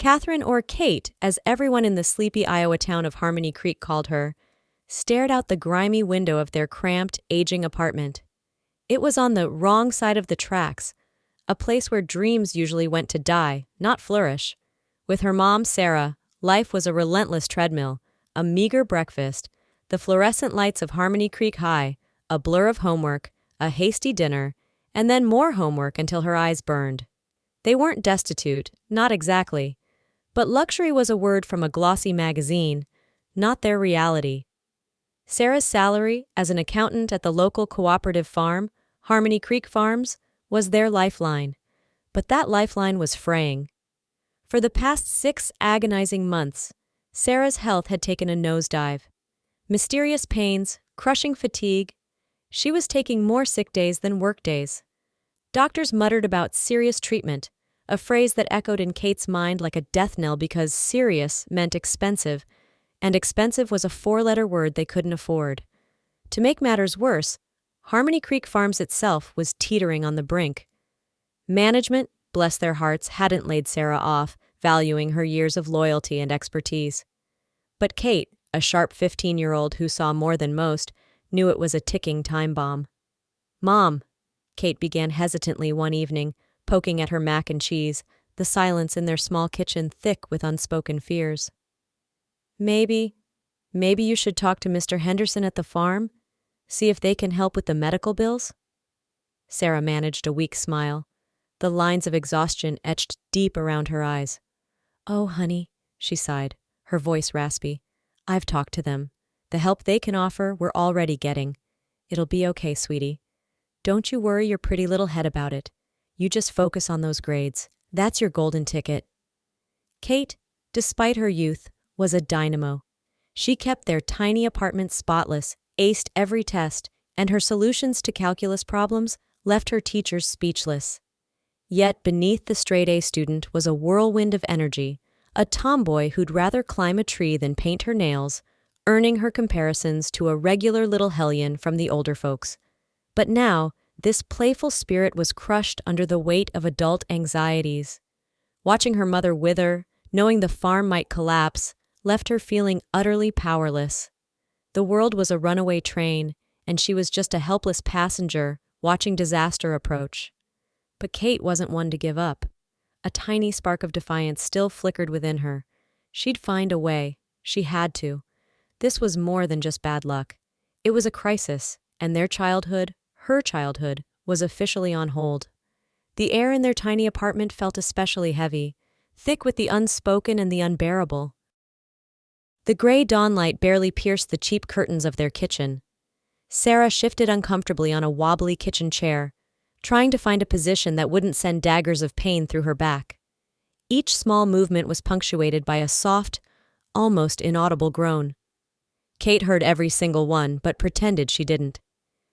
Catherine, or Kate, as everyone in the sleepy Iowa town of Harmony Creek called her, stared out the grimy window of their cramped, aging apartment. It was on the wrong side of the tracks, a place where dreams usually went to die, not flourish. With her mom, Sarah, life was a relentless treadmill, a meager breakfast, the fluorescent lights of Harmony Creek High, a blur of homework, a hasty dinner, and then more homework until her eyes burned. They weren't destitute, not exactly. But luxury was a word from a glossy magazine, not their reality. Sarah's salary as an accountant at the local cooperative farm, Harmony Creek Farms, was their lifeline. But that lifeline was fraying. For the past 6 agonizing months, Sarah's health had taken a nosedive. Mysterious pains, crushing fatigue. She was taking more sick days than work days. Doctors muttered about serious treatment, a phrase that echoed in Kate's mind like a death knell because serious meant expensive, and expensive was a 4-letter word they couldn't afford. To make matters worse, Harmony Creek Farms itself was teetering on the brink. Management, bless their hearts, hadn't laid Sarah off, valuing her years of loyalty and expertise. But Kate, a sharp 15-year-old who saw more than most, knew it was a ticking time bomb. "Mom," Kate began hesitantly one evening, poking at her mac and cheese, the silence in their small kitchen thick with unspoken fears. Maybe you should talk to Mr. Henderson at the farm? See if they can help with the medical bills?" Sarah managed a weak smile. The lines of exhaustion etched deep around her eyes. "Oh, honey," she sighed, her voice raspy. "I've talked to them. The help they can offer, we're already getting. It'll be okay, sweetie. Don't you worry your pretty little head about it. You just focus on those grades. That's your golden ticket." Kate, despite her youth, was a dynamo. She kept their tiny apartment spotless, aced every test, and her solutions to calculus problems left her teachers speechless. Yet beneath the straight-A student was a whirlwind of energy, a tomboy who'd rather climb a tree than paint her nails, earning her comparisons to a regular little hellion from the older folks. But now, this playful spirit was crushed under the weight of adult anxieties. Watching her mother wither, knowing the farm might collapse, left her feeling utterly powerless. The world was a runaway train, and she was just a helpless passenger watching disaster approach. But Kate wasn't one to give up. A tiny spark of defiance still flickered within her. She'd find a way. She had to. This was more than just bad luck. It was a crisis, and their childhood, her childhood, was officially on hold. The air in their tiny apartment felt especially heavy, thick with the unspoken and the unbearable. The gray dawnlight barely pierced the cheap curtains of their kitchen. Sarah shifted uncomfortably on a wobbly kitchen chair, trying to find a position that wouldn't send daggers of pain through her back. Each small movement was punctuated by a soft, almost inaudible groan. Kate heard every single one, but pretended she didn't.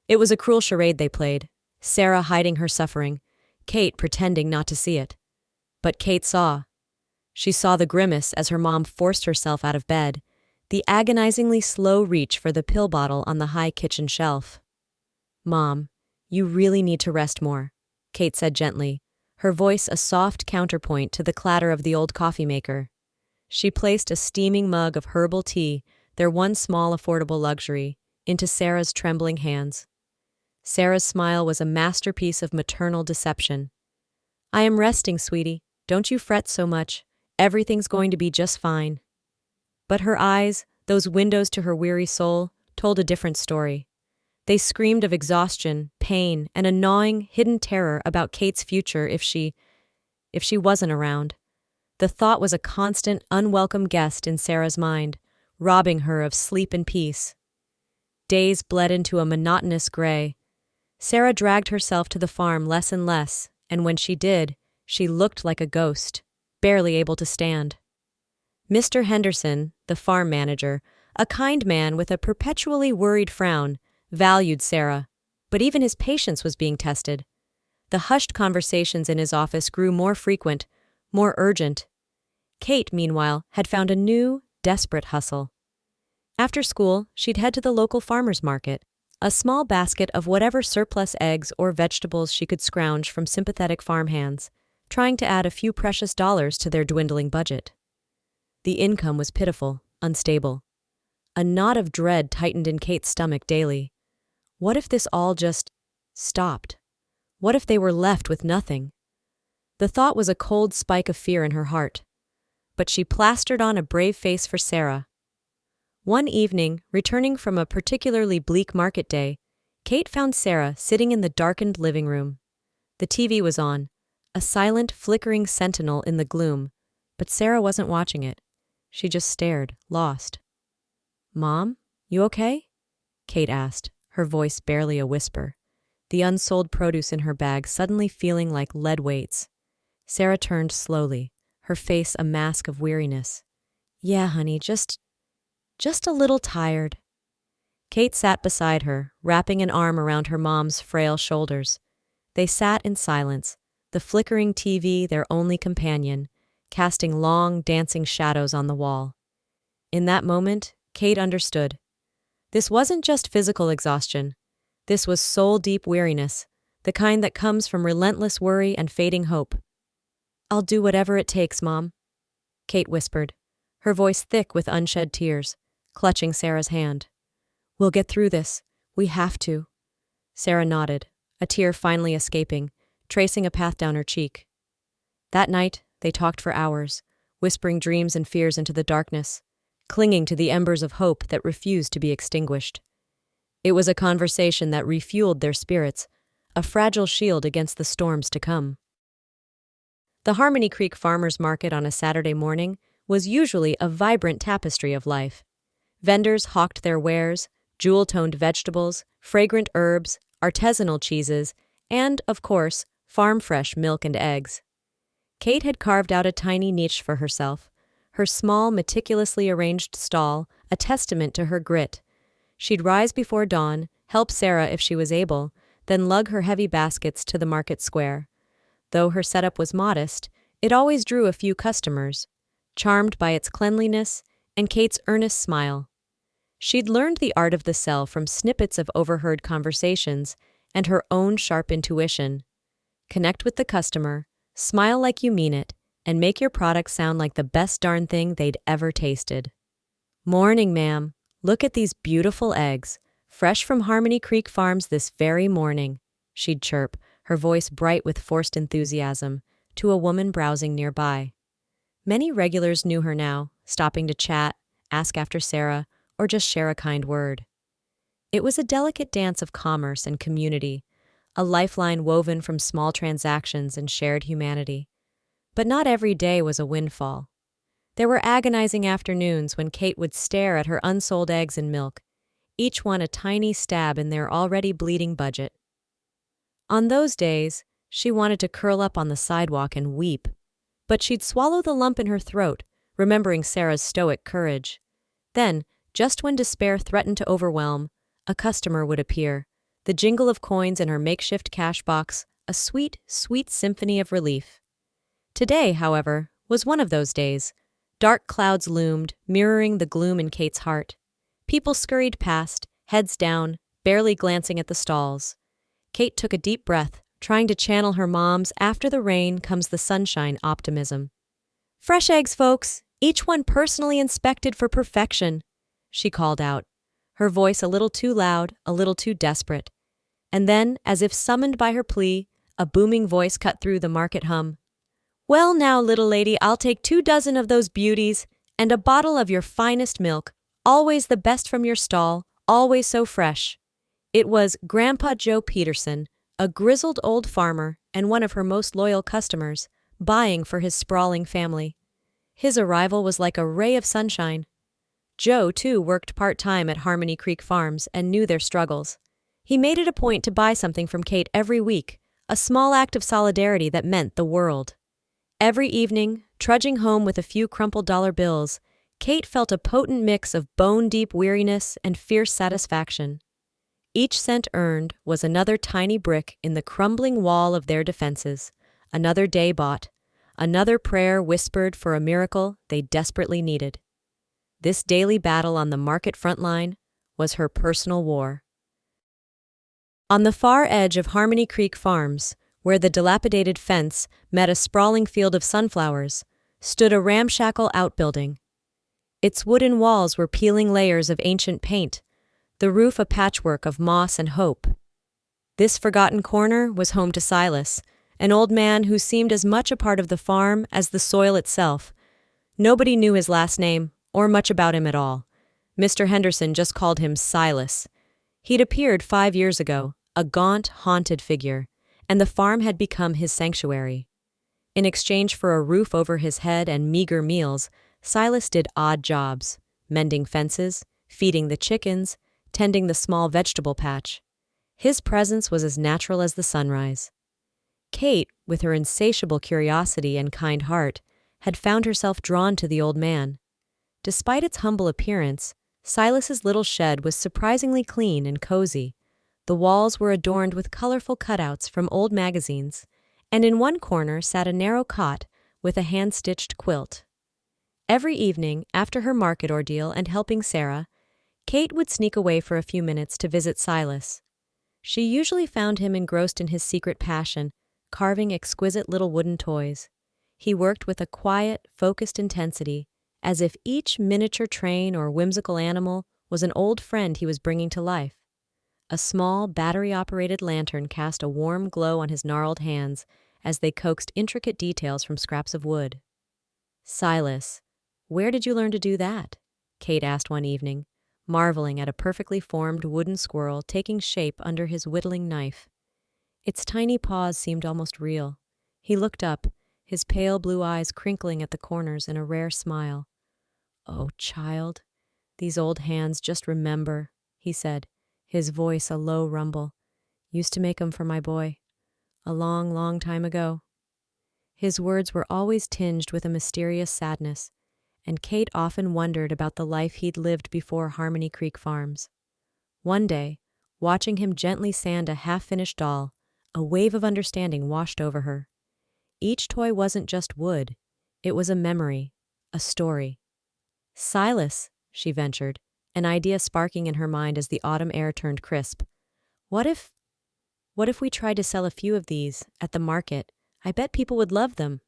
It was a cruel charade they played, Sarah hiding her suffering, Kate pretending not to see it. But Kate saw. She saw the grimace as her mom forced herself out of bed, the agonizingly slow reach for the pill bottle on the high kitchen shelf. "Mom, you really need to rest more," Kate said gently, her voice a soft counterpoint to the clatter of the old coffee maker. She placed a steaming mug of herbal tea, their one small affordable luxury, into Sarah's trembling hands. Sarah's smile was a masterpiece of maternal deception. "I am resting, sweetie. Don't you fret so much. Everything's going to be just fine." But her eyes, those windows to her weary soul, told a different story. They screamed of exhaustion, pain, and a gnawing, hidden terror about Kate's future if she wasn't around. The thought was a constant, unwelcome guest in Sarah's mind, robbing her of sleep and peace. Days bled into a monotonous gray. Sarah dragged herself to the farm less and less, and when she did, she looked like a ghost, barely able to stand. Mr. Henderson, the farm manager, a kind man with a perpetually worried frown, valued Sarah, but even his patience was being tested. The hushed conversations in his office grew more frequent, more urgent. Kate, meanwhile, had found a new, desperate hustle. After school, she'd head to the local farmer's market, a small basket of whatever surplus eggs or vegetables she could scrounge from sympathetic farmhands, trying to add a few precious dollars to their dwindling budget. The income was pitiful, unstable. A knot of dread tightened in Kate's stomach daily. What if this all just stopped? What if they were left with nothing? The thought was a cold spike of fear in her heart. But she plastered on a brave face for Sarah. One evening, returning from a particularly bleak market day, Kate found Sarah sitting in the darkened living room. The TV was on, a silent, flickering sentinel in the gloom, but Sarah wasn't watching it. She just stared, lost. "Mom, you okay?" Kate asked, her voice barely a whisper, the unsold produce in her bag suddenly feeling like lead weights. Sarah turned slowly, her face a mask of weariness. "Yeah, honey, just a little tired." Kate sat beside her, wrapping an arm around her mom's frail shoulders. They sat in silence, the flickering TV their only companion, casting long, dancing shadows on the wall. In that moment, Kate understood. This wasn't just physical exhaustion. This was soul-deep weariness, the kind that comes from relentless worry and fading hope. "I'll do whatever it takes, Mom," Kate whispered, her voice thick with unshed tears, clutching Sarah's hand. "We'll get through this. We have to." Sarah nodded, a tear finally escaping, tracing a path down her cheek. That night, they talked for hours, whispering dreams and fears into the darkness, clinging to the embers of hope that refused to be extinguished. It was a conversation that refueled their spirits, a fragile shield against the storms to come. The Harmony Creek Farmers Market on a Saturday morning was usually a vibrant tapestry of life. Vendors hawked their wares, jewel-toned vegetables, fragrant herbs, artisanal cheeses, and, of course, farm-fresh milk and eggs. Kate had carved out a tiny niche for herself, her small, meticulously arranged stall a testament to her grit. She'd rise before dawn, help Sarah if she was able, then lug her heavy baskets to the market square. Though her setup was modest, it always drew a few customers, charmed by its cleanliness and Kate's earnest smile. She'd learned the art of the sell from snippets of overheard conversations and her own sharp intuition. Connect with the customer, smile like you mean it, and make your product sound like the best darn thing they'd ever tasted. "Morning, ma'am. Look at these beautiful eggs, fresh from Harmony Creek Farms this very morning," she'd chirp, her voice bright with forced enthusiasm, to a woman browsing nearby. Many regulars knew her now, stopping to chat, ask after Sarah, or just share a kind word. It was a delicate dance of commerce and community, a lifeline woven from small transactions and shared humanity. But not every day was a windfall. There were agonizing afternoons when Kate would stare at her unsold eggs and milk, each one a tiny stab in their already bleeding budget. On those days, she wanted to curl up on the sidewalk and weep, but she'd swallow the lump in her throat, remembering Sarah's stoic courage. Then, just when despair threatened to overwhelm, a customer would appear, the jingle of coins in her makeshift cash box, a sweet, sweet symphony of relief. Today, however, was one of those days. Dark clouds loomed, mirroring the gloom in Kate's heart. People scurried past, heads down, barely glancing at the stalls. Kate took a deep breath, trying to channel her mom's "after the rain comes the sunshine" optimism. "Fresh eggs, folks, each one personally inspected for perfection," she called out, her voice a little too loud, a little too desperate. And then, as if summoned by her plea, a booming voice cut through the market hum. "Well now, little lady, I'll take 24 of those beauties, and a bottle of your finest milk, always the best from your stall, always so fresh." It was Grandpa Joe Peterson, a grizzled old farmer and one of her most loyal customers, buying for his sprawling family. His arrival was like a ray of sunshine. Joe, too, worked part-time at Harmony Creek Farms and knew their struggles. He made it a point to buy something from Kate every week, a small act of solidarity that meant the world. Every evening, trudging home with a few crumpled dollar bills, Kate felt a potent mix of bone-deep weariness and fierce satisfaction. Each cent earned was another tiny brick in the crumbling wall of their defenses, another day bought, another prayer whispered for a miracle they desperately needed. This daily battle on the market front line was her personal war. On the far edge of Harmony Creek Farms, Where the dilapidated fence met a sprawling field of sunflowers, stood a ramshackle outbuilding. Its wooden walls were peeling layers of ancient paint, the roof a patchwork of moss and hope. This forgotten corner was home to Silas, an old man who seemed as much a part of the farm as the soil itself. Nobody knew his last name, or much about him at all. Mr. Henderson just called him Silas. He'd appeared 5 years ago, a gaunt, haunted figure, and the farm had become his sanctuary. In exchange for a roof over his head and meager meals, Silas did odd jobs, mending fences, feeding the chickens, tending the small vegetable patch. His presence was as natural as the sunrise. Kate, with her insatiable curiosity and kind heart, had found herself drawn to the old man. Despite its humble appearance, Silas's little shed was surprisingly clean and cozy. The walls were adorned with colorful cutouts from old magazines, and in one corner sat a narrow cot with a hand-stitched quilt. Every evening, after her market ordeal and helping Sarah, Kate would sneak away for a few minutes to visit Silas. She usually found him engrossed in his secret passion, carving exquisite little wooden toys. He worked with a quiet, focused intensity, as if each miniature train or whimsical animal was an old friend he was bringing to life. A small, battery-operated lantern cast a warm glow on his gnarled hands as they coaxed intricate details from scraps of wood. "Silas, where did you learn to do that?" Kate asked one evening, marveling at a perfectly formed wooden squirrel taking shape under his whittling knife. Its tiny paws seemed almost real. He looked up, his pale blue eyes crinkling at the corners in a rare smile. "Oh, child, these old hands just remember," he said, his voice a low rumble. "Used to make 'em for my boy. A long, long time ago." His words were always tinged with a mysterious sadness, and Kate often wondered about the life he'd lived before Harmony Creek Farms. One day, watching him gently sand a half-finished doll, a wave of understanding washed over her. Each toy wasn't just wood. It was a memory, a story. "Silas," she ventured, an idea sparking in her mind as the autumn air turned crisp. What if we tried to sell a few of these at the market? I bet people would love them."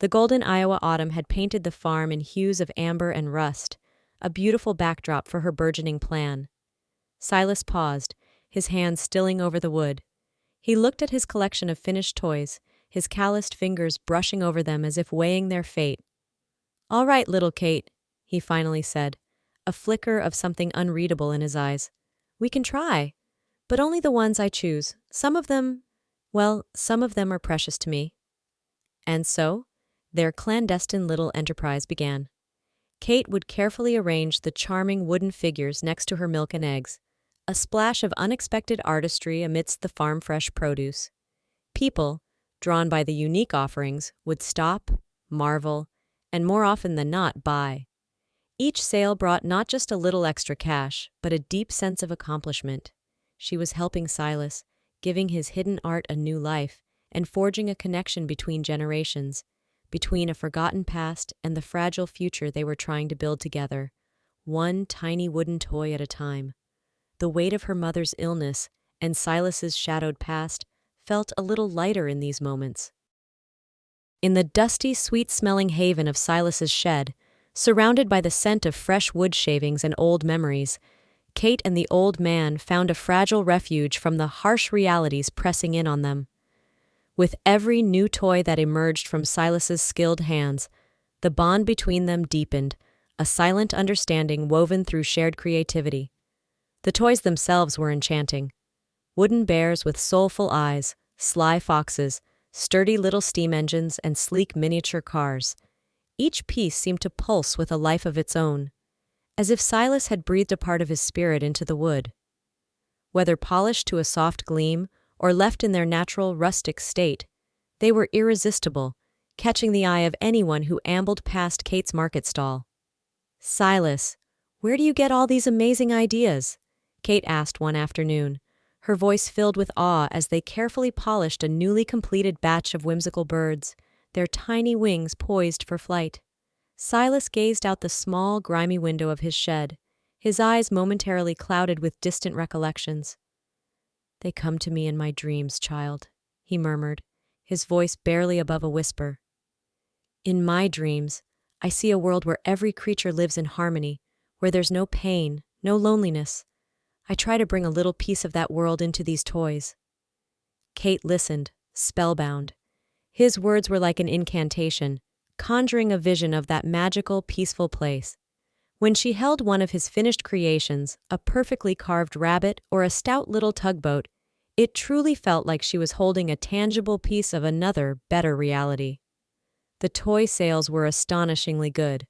The golden Iowa autumn had painted the farm in hues of amber and rust, a beautiful backdrop for her burgeoning plan. Silas paused, his hands stilling over the wood. He looked at his collection of finished toys, his calloused fingers brushing over them as if weighing their fate. "All right, little Kate," he finally said, a flicker of something unreadable in his eyes. "We can try, but only the ones I choose. Some of them are precious to me." And so, their clandestine little enterprise began. Kate would carefully arrange the charming wooden figures next to her milk and eggs, a splash of unexpected artistry amidst the farm-fresh produce. People, drawn by the unique offerings, would stop, marvel, and more often than not buy. Each sale brought not just a little extra cash, but a deep sense of accomplishment. She was helping Silas, giving his hidden art a new life, and forging a connection between generations, between a forgotten past and the fragile future they were trying to build together, one tiny wooden toy at a time. The weight of her mother's illness and Silas's shadowed past felt a little lighter in these moments. In the dusty, sweet-smelling haven of Silas's shed, surrounded by the scent of fresh wood shavings and old memories, Kate and the old man found a fragile refuge from the harsh realities pressing in on them. With every new toy that emerged from Silas's skilled hands, the bond between them deepened, a silent understanding woven through shared creativity. The toys themselves were enchanting. Wooden bears with soulful eyes, sly foxes, sturdy little steam engines, and sleek miniature cars. Each piece seemed to pulse with a life of its own, as if Silas had breathed a part of his spirit into the wood. Whether polished to a soft gleam or left in their natural rustic state, they were irresistible, catching the eye of anyone who ambled past Kate's market stall. "Silas, where do you get all these amazing ideas?" Kate asked one afternoon, her voice filled with awe as they carefully polished a newly completed batch of whimsical birds, their tiny wings poised for flight. Silas gazed out the small, grimy window of his shed, his eyes momentarily clouded with distant recollections. "They come to me in my dreams, child," he murmured, his voice barely above a whisper. In my dreams, I see a world where every creature lives in harmony, where there's no pain, no loneliness. I try to bring a little piece of that world into these toys. Kate listened, spellbound. His words were like an incantation, conjuring a vision of that magical, peaceful place. When she held one of his finished creations, a perfectly carved rabbit or a stout little tugboat, it truly felt like she was holding a tangible piece of another, better reality. The toy sales were astonishingly good.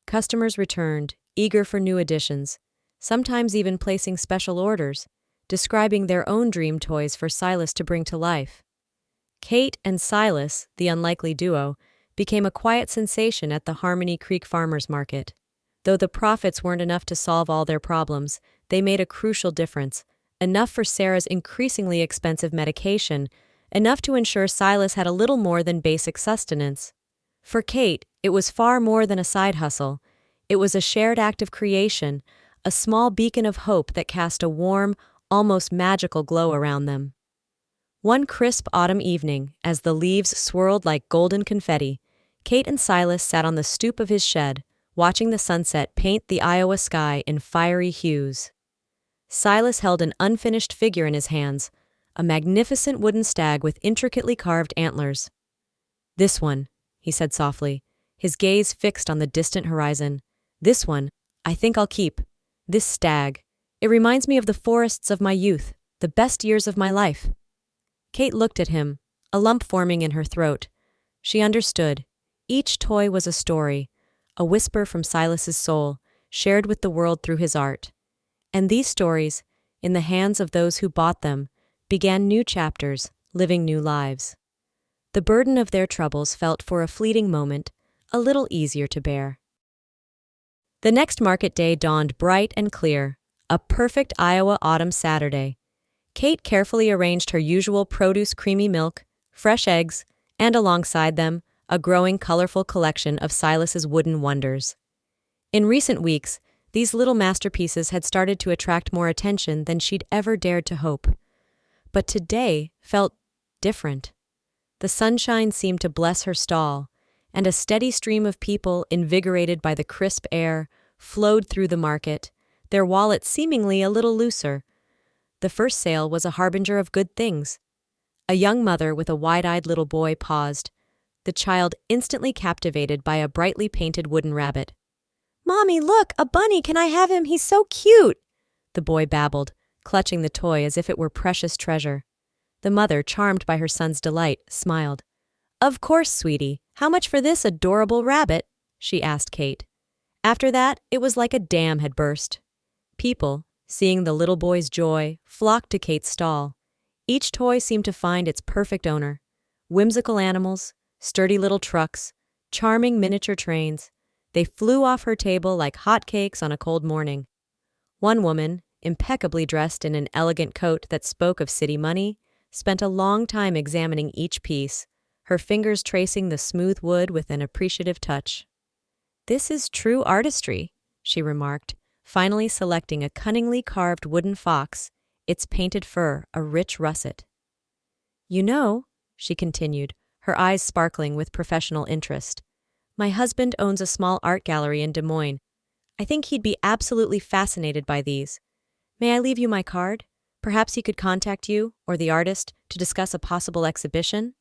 Customers returned, eager for new additions, sometimes even placing special orders, describing their own dream toys for Silas to bring to life. Kate and Silas, the unlikely duo, became a quiet sensation at the Harmony Creek Farmers Market. Though the profits weren't enough to solve all their problems, they made a crucial difference, enough for Sarah's increasingly expensive medication, enough to ensure Silas had a little more than basic sustenance. For Kate, it was far more than a side hustle. It was a shared act of creation, a small beacon of hope that cast a warm, almost magical glow around them. One crisp autumn evening, as the leaves swirled like golden confetti, Kate and Silas sat on the stoop of his shed, watching the sunset paint the Iowa sky in fiery hues. Silas held an unfinished figure in his hands, a magnificent wooden stag with intricately carved antlers. "This one," he said softly, his gaze fixed on the distant horizon. "This one, I think I'll keep. This stag. It reminds me of the forests of my youth, the best years of my life." Kate looked at him, a lump forming in her throat. She understood. Each toy was a story, a whisper from Silas's soul, shared with the world through his art. And these stories, in the hands of those who bought them, began new chapters, living new lives. The burden of their troubles felt for a fleeting moment a little easier to bear. The next market day dawned bright and clear, a perfect Iowa autumn Saturday. Kate carefully arranged her usual produce, creamy milk, fresh eggs, and alongside them, a growing colorful collection of Silas's wooden wonders. In recent weeks, these little masterpieces had started to attract more attention than she'd ever dared to hope. But today felt different. The sunshine seemed to bless her stall, and a steady stream of people, invigorated by the crisp air, flowed through the market, their wallets seemingly a little looser. The first sale was a harbinger of good things. A young mother with a wide-eyed little boy paused, the child instantly captivated by a brightly painted wooden rabbit. "Mommy, look, a bunny! Can I have him? He's so cute!" the boy babbled, clutching the toy as if it were precious treasure. The mother, charmed by her son's delight, smiled. "Of course, sweetie. How much for this adorable rabbit?" she asked Kate. After that, it was like a dam had burst. People, seeing the little boy's joy, flocked to Kate's stall. Each toy seemed to find its perfect owner. Whimsical animals, sturdy little trucks, charming miniature trains. They flew off her table like hotcakes on a cold morning. One woman, impeccably dressed in an elegant coat that spoke of city money, spent a long time examining each piece, her fingers tracing the smooth wood with an appreciative touch. "This is true artistry," she remarked, finally selecting a cunningly carved wooden fox, its painted fur a rich russet. "You know," she continued, her eyes sparkling with professional interest, "my husband owns a small art gallery in Des Moines. I think he'd be absolutely fascinated by these. May I leave you my card? Perhaps he could contact you, or the artist, to discuss a possible exhibition?"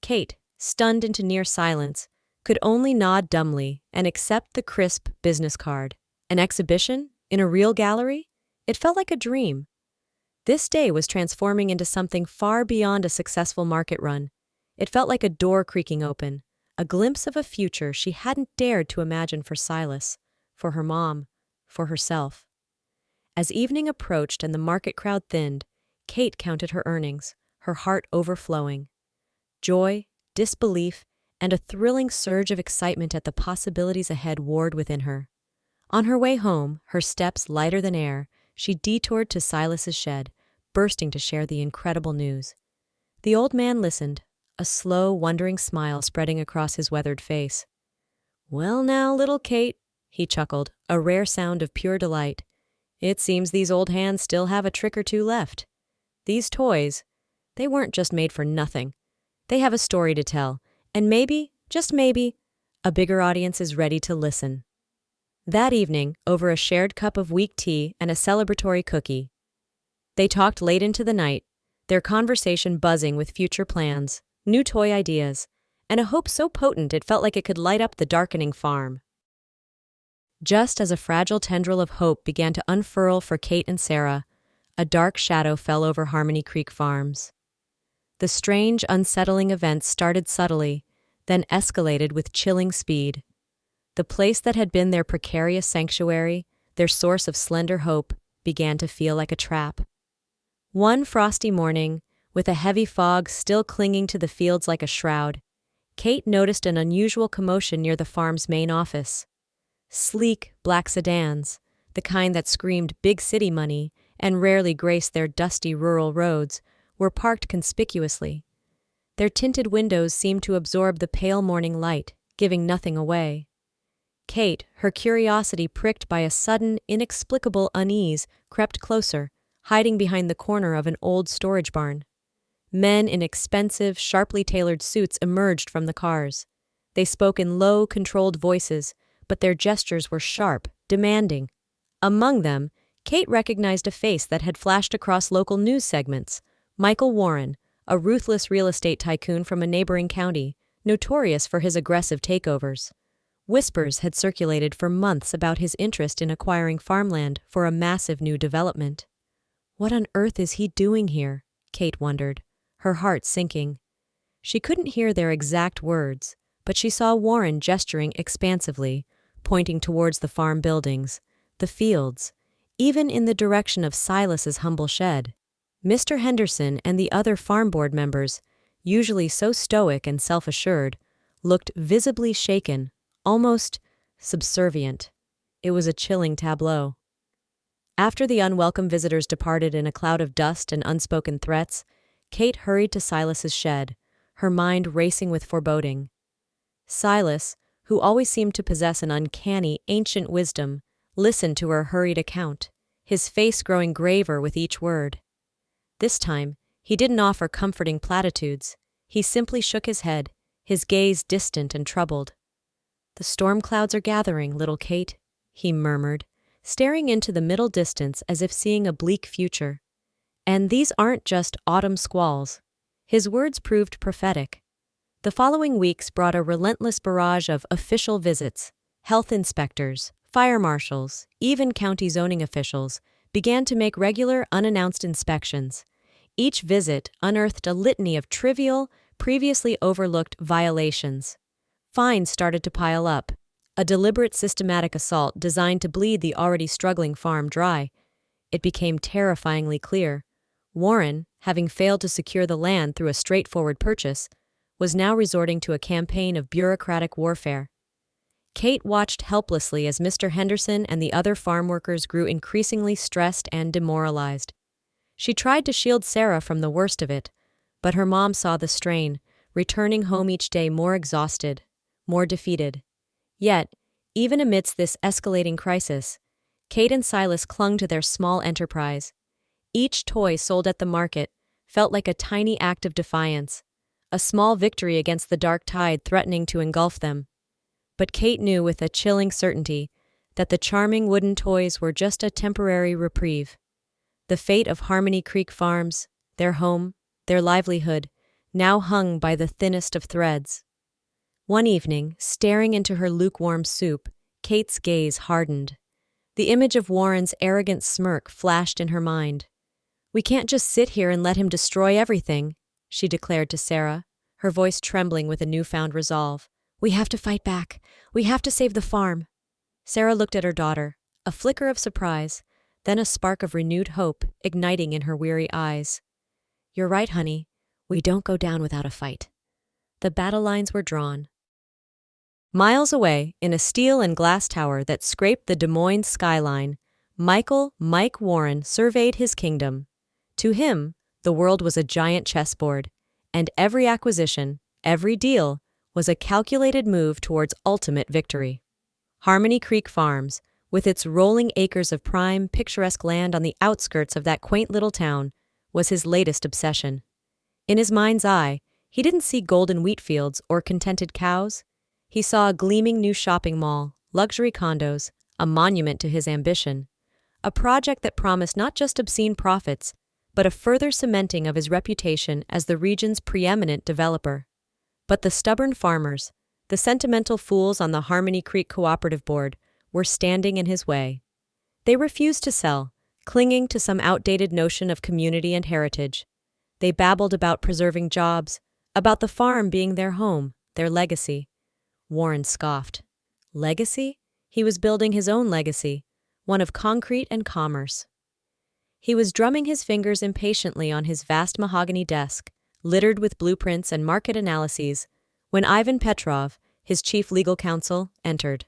Kate, stunned into near silence, could only nod dumbly and accept the crisp business card. An exhibition? In a real gallery? It felt like a dream. This day was transforming into something far beyond a successful market run. It felt like a door creaking open, a glimpse of a future she hadn't dared to imagine for Silas, for her mom, for herself. As evening approached and the market crowd thinned, Kate counted her earnings, her heart overflowing. Joy, disbelief, and a thrilling surge of excitement at the possibilities ahead warred within her. On her way home, her steps lighter than air, she detoured to Silas's shed, bursting to share the incredible news. The old man listened, a slow, wondering smile spreading across his weathered face. "Well now, little Kate," he chuckled, a rare sound of pure delight. "It seems these old hands still have a trick or two left. These toys, They weren't just made for nothing. They have a story to tell, and maybe, just maybe, a bigger audience is ready to listen. That evening, over a shared cup of weak tea and a celebratory cookie, they talked late into the night, their conversation buzzing with future plans, new toy ideas, and a hope so potent it felt like it could light up the darkening farm. Just as a fragile tendril of hope began to unfurl for Kate and Sarah, a dark shadow fell over Harmony Creek Farms. The strange, unsettling events started subtly, then escalated with chilling speed. The place that had been their precarious sanctuary, their source of slender hope, began to feel like a trap. One frosty morning, with a heavy fog still clinging to the fields like a shroud, Kate noticed an unusual commotion near the farm's main office. Sleek, black sedans, the kind that screamed big city money and rarely graced their dusty rural roads, were parked conspicuously. Their tinted windows seemed to absorb the pale morning light, giving nothing away. Kate, her curiosity pricked by a sudden, inexplicable unease, crept closer, hiding behind the corner of an old storage barn. Men in expensive, sharply tailored suits emerged from the cars. They spoke in low, controlled voices, but their gestures were sharp, demanding. Among them, Kate recognized a face that had flashed across local news segments: Michael Warren, a ruthless real estate tycoon from a neighboring county, notorious for his aggressive takeovers. Whispers had circulated for months about his interest in acquiring farmland for a massive new development. What on earth is he doing here? Kate wondered, her heart sinking. She couldn't hear their exact words, but she saw Warren gesturing expansively, pointing towards the farm buildings, the fields, even in the direction of Silas's humble shed. Mr. Henderson and the other farm board members, usually so stoic and self-assured, looked visibly shaken, almost subservient. It was a chilling tableau. After the unwelcome visitors departed in a cloud of dust and unspoken threats, Kate hurried to Silas's shed, her mind racing with foreboding. Silas, who always seemed to possess an uncanny, ancient wisdom, listened to her hurried account, his face growing graver with each word. This time, he didn't offer comforting platitudes. He simply shook his head, his gaze distant and troubled. "The storm clouds are gathering, little Kate," he murmured, staring into the middle distance as if seeing a bleak future. And these aren't just autumn squalls. His words proved prophetic. The following weeks brought a relentless barrage of official visits. Health inspectors, fire marshals, even county zoning officials began to make regular, unannounced inspections. Each visit unearthed a litany of trivial, previously overlooked violations. Fines started to pile up, a deliberate, systematic assault designed to bleed the already struggling farm dry. It became terrifyingly clear. Warren, having failed to secure the land through a straightforward purchase, was now resorting to a campaign of bureaucratic warfare. Kate watched helplessly as Mr. Henderson and the other farm workers grew increasingly stressed and demoralized. She tried to shield Sarah from the worst of it, but her mom saw the strain, returning home each day more exhausted, more defeated. Yet, even amidst this escalating crisis, Kate and Silas clung to their small enterprise. Each toy sold at the market felt like a tiny act of defiance, a small victory against the dark tide threatening to engulf them. But Kate knew with a chilling certainty that the charming wooden toys were just a temporary reprieve. The fate of Harmony Creek Farms, their home, their livelihood, now hung by the thinnest of threads. One evening, staring into her lukewarm soup, Kate's gaze hardened. The image of Warren's arrogant smirk flashed in her mind. "We can't just sit here and let him destroy everything," she declared to Sarah, her voice trembling with a newfound resolve. "We have to fight back. We have to save the farm." Sarah looked at her daughter, a flicker of surprise, then a spark of renewed hope igniting in her weary eyes. "You're right, honey. We don't go down without a fight." The battle lines were drawn. Miles away, in a steel and glass tower that scraped the Des Moines skyline, Mike Warren surveyed his kingdom. To him, the world was a giant chessboard, and every acquisition, every deal, was a calculated move towards ultimate victory. Harmony Creek Farms, with its rolling acres of prime, picturesque land on the outskirts of that quaint little town, was his latest obsession. In his mind's eye, he didn't see golden wheat fields or contented cows. He saw a gleaming new shopping mall, luxury condos, a monument to his ambition. A project that promised not just obscene profits, but a further cementing of his reputation as the region's preeminent developer. But the stubborn farmers, the sentimental fools on the Harmony Creek Cooperative Board, were standing in his way. They refused to sell, clinging to some outdated notion of community and heritage. They babbled about preserving jobs, about the farm being their home, their legacy. Warren scoffed. Legacy? He was building his own legacy, one of concrete and commerce. He was drumming his fingers impatiently on his vast mahogany desk, littered with blueprints and market analyses, when Ivan Petrov, his chief legal counsel, entered.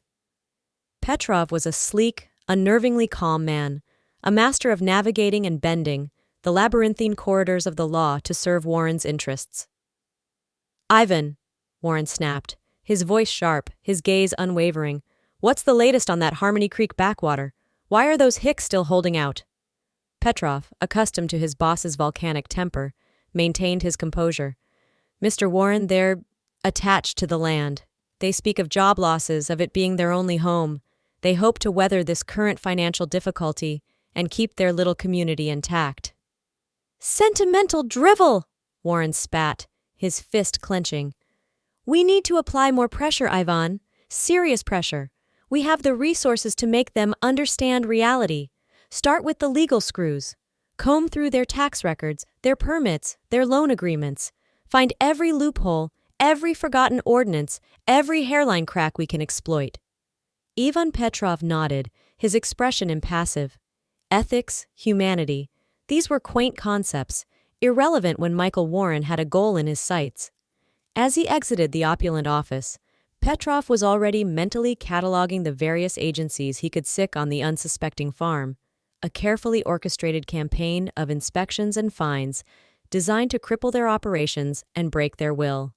Petrov was a sleek, unnervingly calm man, a master of navigating and bending the labyrinthine corridors of the law to serve Warren's interests. "Ivan," Warren snapped, his voice sharp, his gaze unwavering, "what's the latest on that Harmony Creek backwater? Why are those hicks still holding out?" Petrov, accustomed to his boss's volcanic temper, maintained his composure. "Mr. Warren, they're attached to the land. They speak of job losses, of it being their only home. They hope to weather this current financial difficulty and keep their little community intact." "Sentimental drivel!" Warren spat, his fist clenching. "We need to apply more pressure, Ivan. Serious pressure. We have the resources to make them understand reality. Start with the legal screws. Comb through their tax records, their permits, their loan agreements. Find every loophole, every forgotten ordinance, every hairline crack we can exploit." Ivan Petrov nodded, his expression impassive. Ethics, humanity, these were quaint concepts, irrelevant when Michael Warren had a goal in his sights. As he exited the opulent office, Petrov was already mentally cataloging the various agencies he could sic on the unsuspecting farm, a carefully orchestrated campaign of inspections and fines designed to cripple their operations and break their will.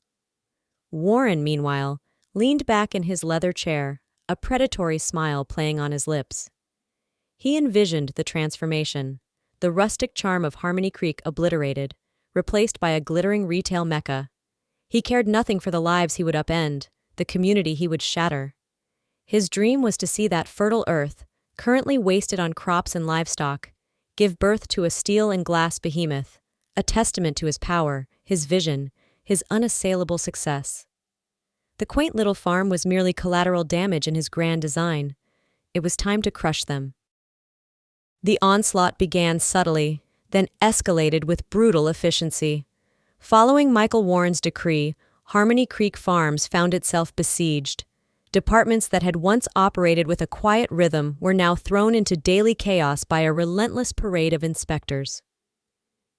Warren, meanwhile, leaned back in his leather chair, a predatory smile playing on his lips. He envisioned the transformation, the rustic charm of Harmony Creek obliterated, replaced by a glittering retail mecca. He cared nothing for the lives he would upend, the community he would shatter. His dream was to see that fertile earth, currently wasted on crops and livestock, give birth to a steel and glass behemoth, a testament to his power, his vision, his unassailable success. The quaint little farm was merely collateral damage in his grand design. It was time to crush them. The onslaught began subtly, then escalated with brutal efficiency. Following Michael Warren's decree, Harmony Creek Farms found itself besieged. Departments that had once operated with a quiet rhythm were now thrown into daily chaos by a relentless parade of inspectors.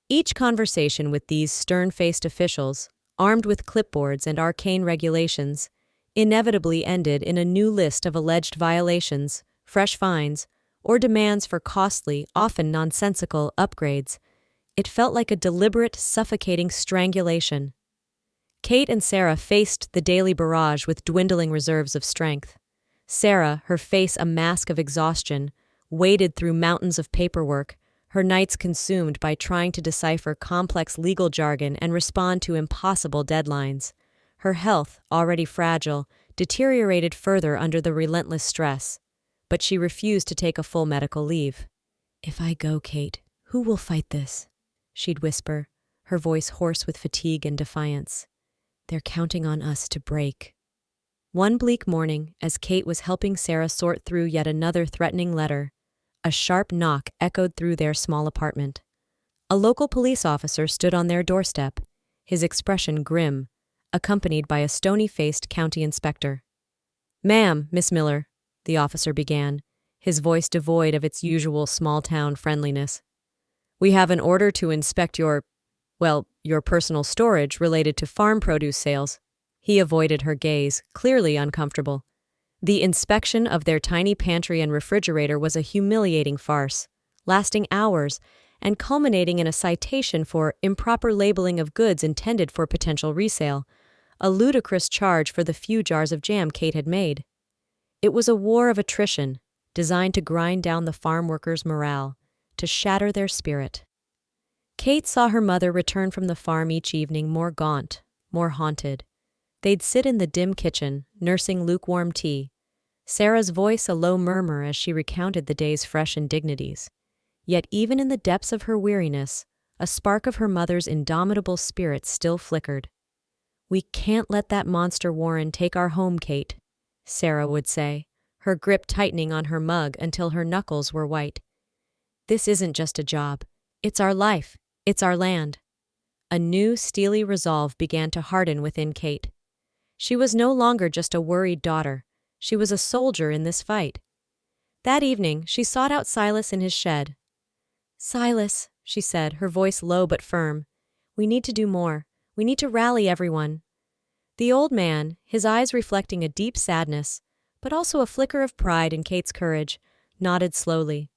Each conversation with these stern-faced officials, armed with clipboards and arcane regulations, inevitably ended in a new list of alleged violations, fresh fines, or demands for costly, often nonsensical, upgrades. It felt like a deliberate, suffocating strangulation. Kate and Sarah faced the daily barrage with dwindling reserves of strength. Sarah, her face a mask of exhaustion, waded through mountains of paperwork, her nights consumed by trying to decipher complex legal jargon and respond to impossible deadlines. Her health, already fragile, deteriorated further under the relentless stress, but she refused to take a full medical leave. "If I go, Kate, who will fight this?" she'd whisper, her voice hoarse with fatigue and defiance. "They're counting on us to break." One bleak morning, as Kate was helping Sarah sort through yet another threatening letter, a sharp knock echoed through their small apartment. A local police officer stood on their doorstep, his expression grim, accompanied by a stony-faced county inspector. "Ma'am, Miss Miller," the officer began, his voice devoid of its usual small-town friendliness. "We have an order to inspect your personal storage related to farm produce sales." He avoided her gaze, clearly uncomfortable. The inspection of their tiny pantry and refrigerator was a humiliating farce, lasting hours and culminating in a citation for improper labeling of goods intended for potential resale, a ludicrous charge for the few jars of jam Kate had made. It was a war of attrition, designed to grind down the farm workers' morale, to shatter their spirit. Kate saw her mother return from the farm each evening more gaunt, more haunted. They'd sit in the dim kitchen, nursing lukewarm tea, Sarah's voice a low murmur as she recounted the day's fresh indignities. Yet even in the depths of her weariness, a spark of her mother's indomitable spirit still flickered. "We can't let that monster Warren take our home, Kate," Sarah would say, her grip tightening on her mug until her knuckles were white. "This isn't just a job. It's our life. It's our land." A new, steely resolve began to harden within Kate. She was no longer just a worried daughter. She was a soldier in this fight. That evening, she sought out Silas in his shed. "Silas," she said, her voice low but firm, "we need to do more. We need to rally everyone." The old man, his eyes reflecting a deep sadness, but also a flicker of pride in Kate's courage, nodded slowly.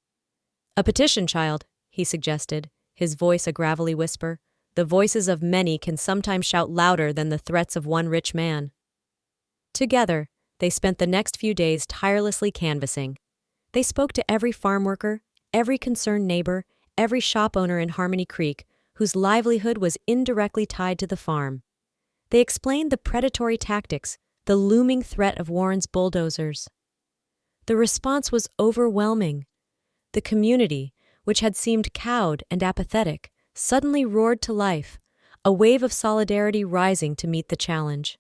"A petition, child," he suggested, his voice a gravelly whisper. "The voices of many can sometimes shout louder than the threats of one rich man." Together, they spent the next few days tirelessly canvassing. They spoke to every farm worker, every concerned neighbor, every shop owner in Harmony Creek whose livelihood was indirectly tied to the farm. They explained the predatory tactics, the looming threat of Warren's bulldozers. The response was overwhelming. The community, which had seemed cowed and apathetic, suddenly roared to life, a wave of solidarity rising to meet the challenge.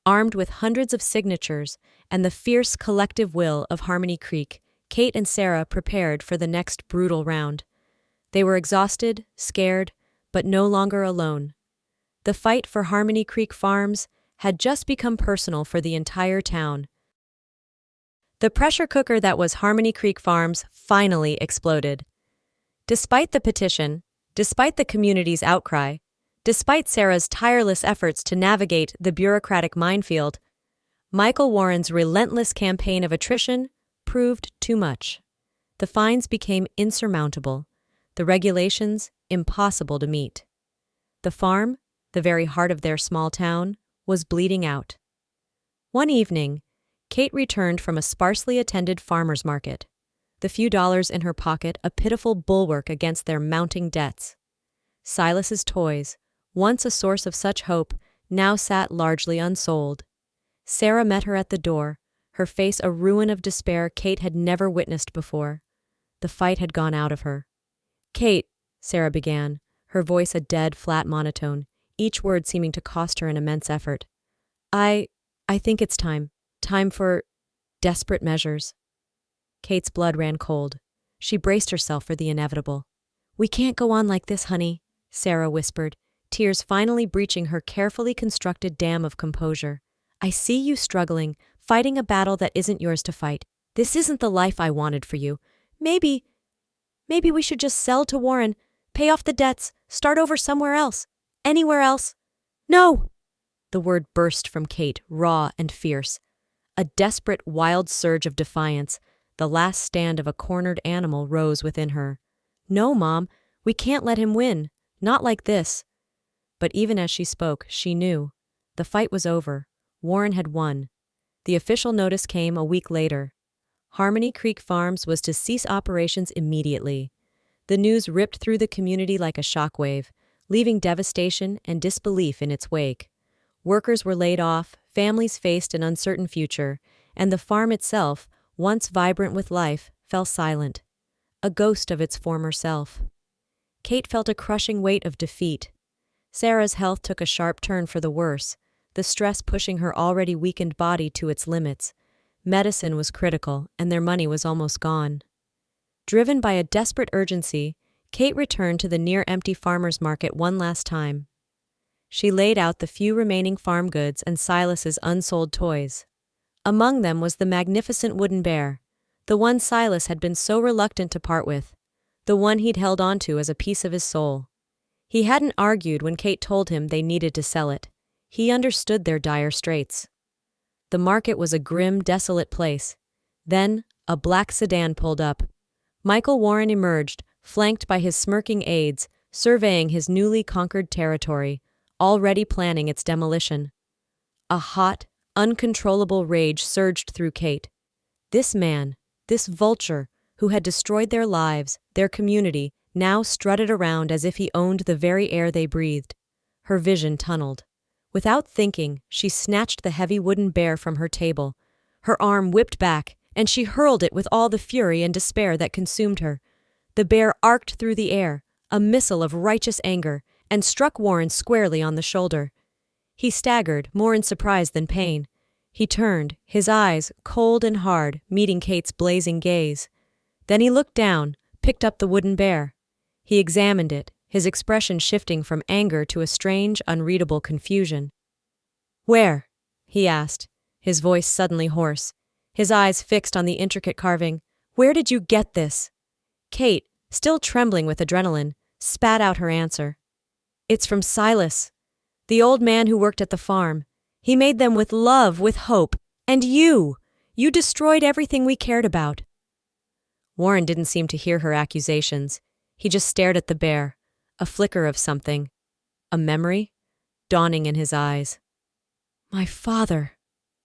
Armed with hundreds of signatures and the fierce collective will of Harmony Creek, Kate and Sarah prepared for the next brutal round. They were exhausted, scared, but no longer alone. The fight for Harmony Creek Farms had just become personal for the entire town. The pressure cooker that was Harmony Creek Farms finally exploded. Despite the petition, despite the community's outcry, despite Sarah's tireless efforts to navigate the bureaucratic minefield, Michael Warren's relentless campaign of attrition proved too much. The fines became insurmountable, the regulations impossible to meet. The farm, the very heart of their small town, was bleeding out. One evening, Kate returned from a sparsely attended farmer's market, the few dollars in her pocket a pitiful bulwark against their mounting debts. Silas's toys, once a source of such hope, now sat largely unsold. Sarah met her at the door, her face a ruin of despair Kate had never witnessed before. The fight had gone out of her. "Kate," Sarah began, her voice a dead, flat monotone, each word seeming to cost her an immense effort. I think it's time for desperate measures." Kate's blood ran cold. She braced herself for the inevitable. "We can't go on like this, honey," Sarah whispered, tears finally breaching her carefully constructed dam of composure. "I see you struggling, fighting a battle that isn't yours to fight. This isn't the life I wanted for you. Maybe we should just sell to Warren, pay off the debts, start over somewhere else. Anywhere else." "No!" The word burst from Kate, raw and fierce. A desperate, wild surge of defiance, the last stand of a cornered animal, rose within her. "No, Mom, we can't let him win. Not like this." But even as she spoke, she knew. The fight was over. Warren had won. The official notice came a week later. Harmony Creek Farms was to cease operations immediately. The news ripped through the community like a shockwave, leaving devastation and disbelief in its wake. Workers were laid off, families faced an uncertain future, and the farm itself, once vibrant with life, fell silent, a ghost of its former self. Kate felt a crushing weight of defeat. Sarah's health took a sharp turn for the worse, the stress pushing her already weakened body to its limits. Medicine was critical, and their money was almost gone. Driven by a desperate urgency, Kate returned to the near-empty farmer's market one last time. She laid out the few remaining farm goods and Silas's unsold toys. Among them was the magnificent wooden bear, the one Silas had been so reluctant to part with, the one he'd held onto as a piece of his soul. He hadn't argued when Kate told him they needed to sell it. He understood their dire straits. The market was a grim, desolate place. Then, a black sedan pulled up. Michael Warren emerged, flanked by his smirking aides, surveying his newly conquered territory, already planning its demolition. A hot, uncontrollable rage surged through Kate. This man, this vulture, who had destroyed their lives, their community, now strutted around as if he owned the very air they breathed. Her vision tunneled. Without thinking, she snatched the heavy wooden bear from her table. Her arm whipped back, and she hurled it with all the fury and despair that consumed her. The bear arced through the air, a missile of righteous anger, and struck Warren squarely on the shoulder. He staggered, more in surprise than pain. He turned, his eyes, cold and hard, meeting Kate's blazing gaze. Then he looked down, picked up the wooden bear. He examined it, his expression shifting from anger to a strange, unreadable confusion. "Where?" he asked, his voice suddenly hoarse, his eyes fixed on the intricate carving. "Where did you get this?" Kate, still trembling with adrenaline, spat out her answer. "It's from Silas, the old man who worked at the farm. He made them with love, with hope. And you destroyed everything we cared about." Warren didn't seem to hear her accusations. He just stared at the bear, a flicker of something, a memory, dawning in his eyes. "My father,"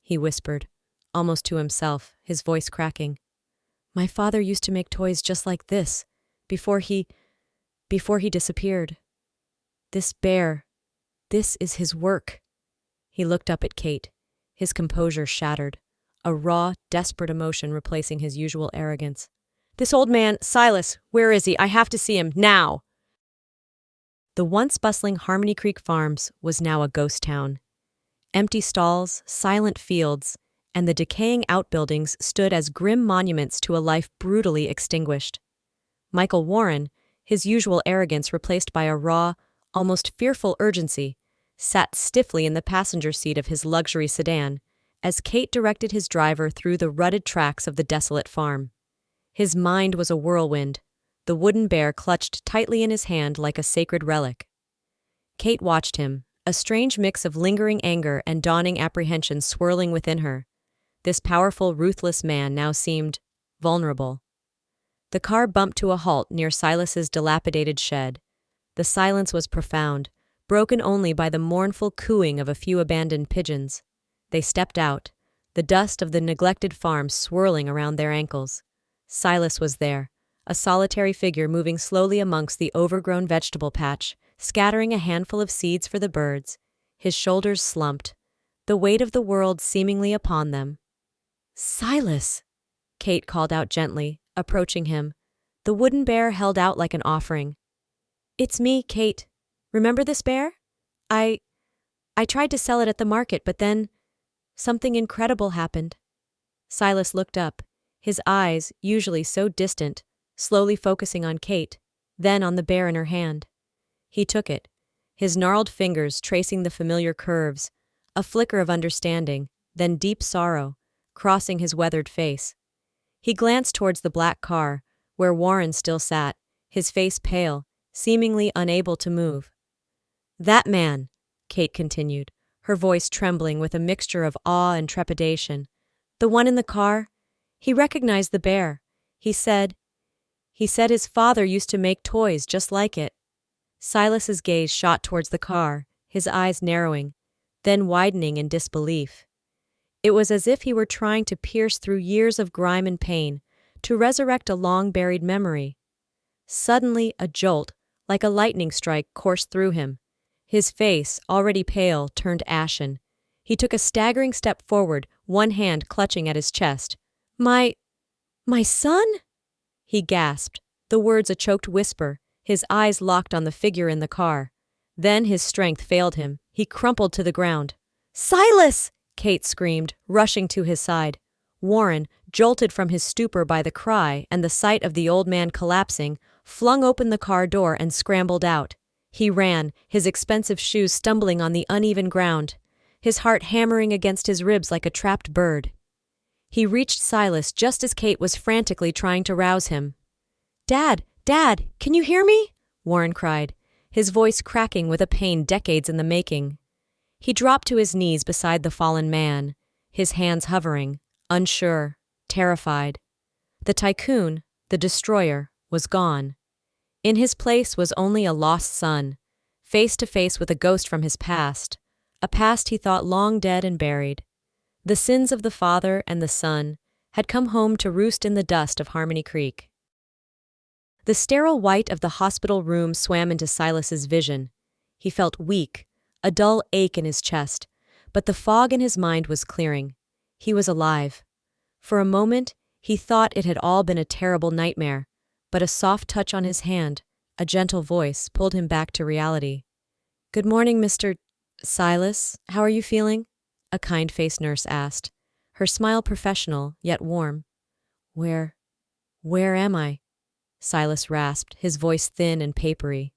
he whispered, almost to himself, his voice cracking. "My father used to make toys just like this, before he disappeared. This bear, this is his work." He looked up at Kate, his composure shattered, a raw, desperate emotion replacing his usual arrogance. "This old man, Silas, where is he? I have to see him, now!" The once bustling Harmony Creek Farms was now a ghost town. Empty stalls, silent fields, and the decaying outbuildings stood as grim monuments to a life brutally extinguished. Michael Warren, his usual arrogance replaced by a raw, almost fearful urgency, sat stiffly in the passenger seat of his luxury sedan as Kate directed his driver through the rutted tracks of the desolate farm. His mind was a whirlwind, the wooden bear clutched tightly in his hand like a sacred relic. Kate watched him, a strange mix of lingering anger and dawning apprehension swirling within her. This powerful, ruthless man now seemed vulnerable. The car bumped to a halt near Silas's dilapidated shed. The silence was profound, broken only by the mournful cooing of a few abandoned pigeons. They stepped out, the dust of the neglected farm swirling around their ankles. Silas was there, a solitary figure moving slowly amongst the overgrown vegetable patch, scattering a handful of seeds for the birds, his shoulders slumped, the weight of the world seemingly upon them. "Silas!" Kate called out gently, approaching him. The wooden bear held out like an offering. "It's me, Kate. Remember this bear? I tried to sell it at the market, but then something incredible happened." Silas looked up, his eyes, usually so distant, slowly focusing on Kate, then on the bear in her hand. He took it, his gnarled fingers tracing the familiar curves, a flicker of understanding, then deep sorrow, crossing his weathered face. He glanced towards the black car, where Warren still sat, his face pale, seemingly unable to move. "That man," Kate continued, her voice trembling with a mixture of awe and trepidation. "The one in the car? He recognized the bear. He said his father used to make toys just like it." Silas's gaze shot towards the car, his eyes narrowing, then widening in disbelief. It was as if he were trying to pierce through years of grime and pain, to resurrect a long-buried memory. Suddenly, a jolt, like a lightning strike, coursed through him. His face, already pale, turned ashen. He took a staggering step forward, one hand clutching at his chest. My son?" he gasped, the words a choked whisper, his eyes locked on the figure in the car. Then his strength failed him. He crumpled to the ground. "Silas!" Kate screamed, rushing to his side. Warren, jolted from his stupor by the cry and the sight of the old man collapsing, flung open the car door and scrambled out. He ran, his expensive shoes stumbling on the uneven ground, his heart hammering against his ribs like a trapped bird. He reached Silas just as Kate was frantically trying to rouse him. Dad, can you hear me?" Warren cried, his voice cracking with a pain decades in the making. He dropped to his knees beside the fallen man, his hands hovering, unsure, terrified. The Tycoon, the destroyer, was gone. In his place was only a lost son, face to face with a ghost from his past, a past he thought long dead and buried. The sins of the father and the son had come home to roost in the dust of Harmony Creek. The sterile white of the hospital room swam into Silas's vision. He felt weak, a dull ache in his chest, but the fog in his mind was clearing. He was alive. For a moment, he thought it had all been a terrible nightmare, but a soft touch on his hand, a gentle voice, pulled him back to reality. "Good morning, Mr. Silas. How are you feeling?" a kind-faced nurse asked, her smile professional, yet warm. Where am I?" Silas rasped, his voice thin and papery.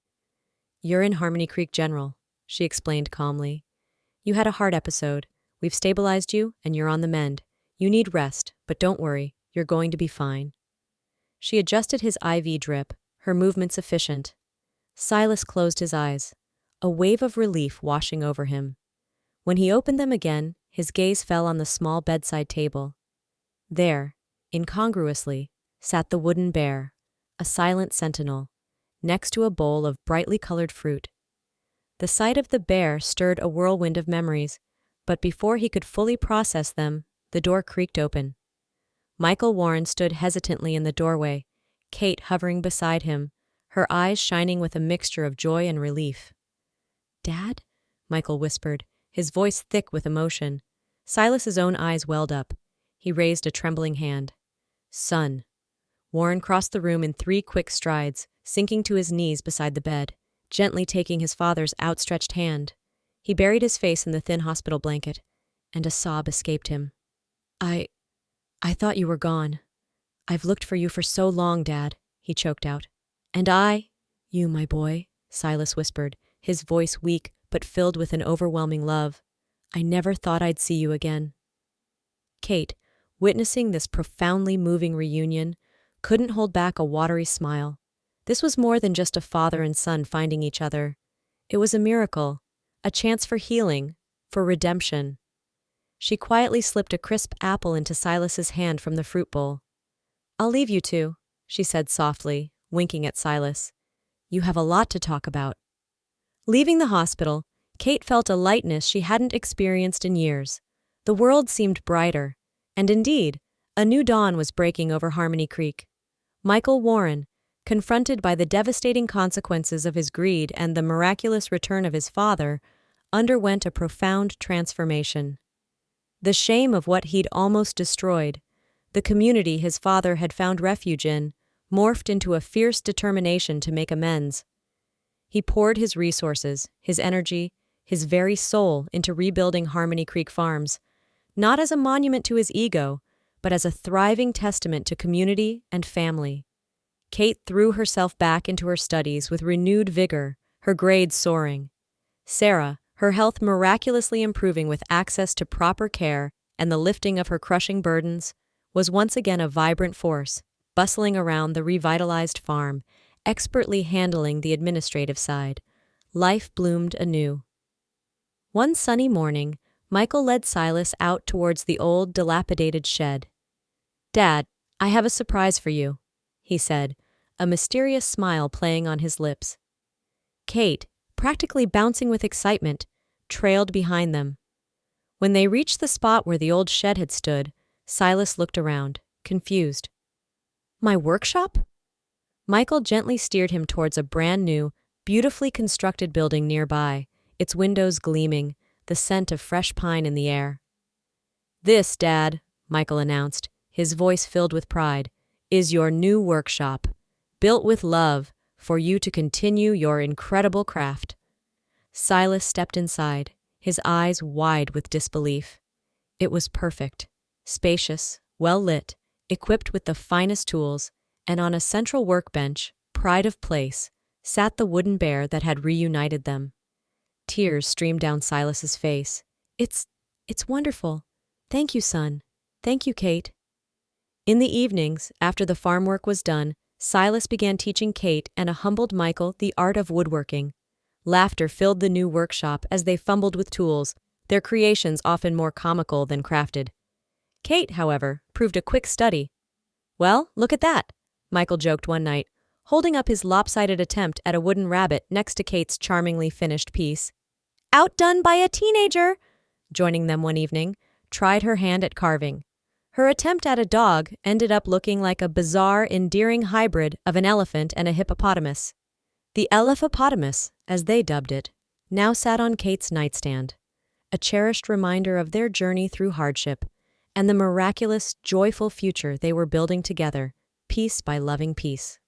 "You're in Harmony Creek General," she explained calmly. "You had a heart episode. We've stabilized you, and you're on the mend. You need rest, but don't worry, you're going to be fine." She adjusted his IV drip, her movements efficient. Silas closed his eyes, a wave of relief washing over him. When he opened them again, his gaze fell on the small bedside table. There, incongruously, sat the wooden bear, a silent sentinel, next to a bowl of brightly colored fruit. The sight of the bear stirred a whirlwind of memories, but before he could fully process them, the door creaked open. Michael Warren stood hesitantly in the doorway, Kate hovering beside him, her eyes shining with a mixture of joy and relief. "Dad?" Michael whispered, his voice thick with emotion. Silas's own eyes welled up. He raised a trembling hand. "Son." Warren crossed the room in 3 quick strides, sinking to his knees beside the bed, gently taking his father's outstretched hand. He buried his face in the thin hospital blanket, and a sob escaped him. I thought you were gone. I've looked for you for so long, Dad," he choked out. "And you, my boy," Silas whispered, his voice weak but filled with an overwhelming love. "I never thought I'd see you again." Kate, witnessing this profoundly moving reunion, couldn't hold back a watery smile. This was more than just a father and son finding each other. It was a miracle, a chance for healing, for redemption. She quietly slipped a crisp apple into Silas's hand from the fruit bowl. "I'll leave you two," she said softly, winking at Silas. "You have a lot to talk about." Leaving the hospital, Kate felt a lightness she hadn't experienced in years. The world seemed brighter, and indeed, a new dawn was breaking over Harmony Creek. Michael Warren, confronted by the devastating consequences of his greed and the miraculous return of his father, underwent a profound transformation. The shame of what he'd almost destroyed, the community his father had found refuge in, morphed into a fierce determination to make amends. He poured his resources, his energy, his very soul into rebuilding Harmony Creek Farms, not as a monument to his ego, but as a thriving testament to community and family. Kate threw herself back into her studies with renewed vigor, her grades soaring. Sarah, her health miraculously improving with access to proper care and the lifting of her crushing burdens, was once again a vibrant force, bustling around the revitalized farm, expertly handling the administrative side. Life bloomed anew. One sunny morning, Michael led Silas out towards the old, dilapidated shed. "Dad, I have a surprise for you," he said, a mysterious smile playing on his lips. Kate, practically bouncing with excitement, trailed behind them. When they reached the spot where the old shed had stood, Silas looked around, confused. "My workshop?" Michael gently steered him towards a brand-new, beautifully constructed building nearby, its windows gleaming, the scent of fresh pine in the air. "This, Dad," Michael announced, his voice filled with pride, "is your new workshop, built with love, for you to continue your incredible craft." Silas stepped inside, his eyes wide with disbelief. It was perfect, spacious, well-lit, equipped with the finest tools, and on a central workbench, pride of place, sat the wooden bear that had reunited them. Tears streamed down Silas's face. It's wonderful. Thank you, son. Thank you, Kate." In the evenings, after the farm work was done, Silas began teaching Kate and a humbled Michael the art of woodworking. Laughter filled the new workshop as they fumbled with tools, their creations often more comical than crafted. Kate, however, proved a quick study. "Well, look at that," Michael joked one night, holding up his lopsided attempt at a wooden rabbit next to Kate's charmingly finished piece. Outdone by a teenager, joining them one evening, tried her hand at carving. Her attempt at a dog ended up looking like a bizarre, endearing hybrid of an elephant and a hippopotamus. The elephopotamus, as they dubbed it, now sat on Kate's nightstand, a cherished reminder of their journey through hardship and the miraculous, joyful future they were building together, piece by loving piece.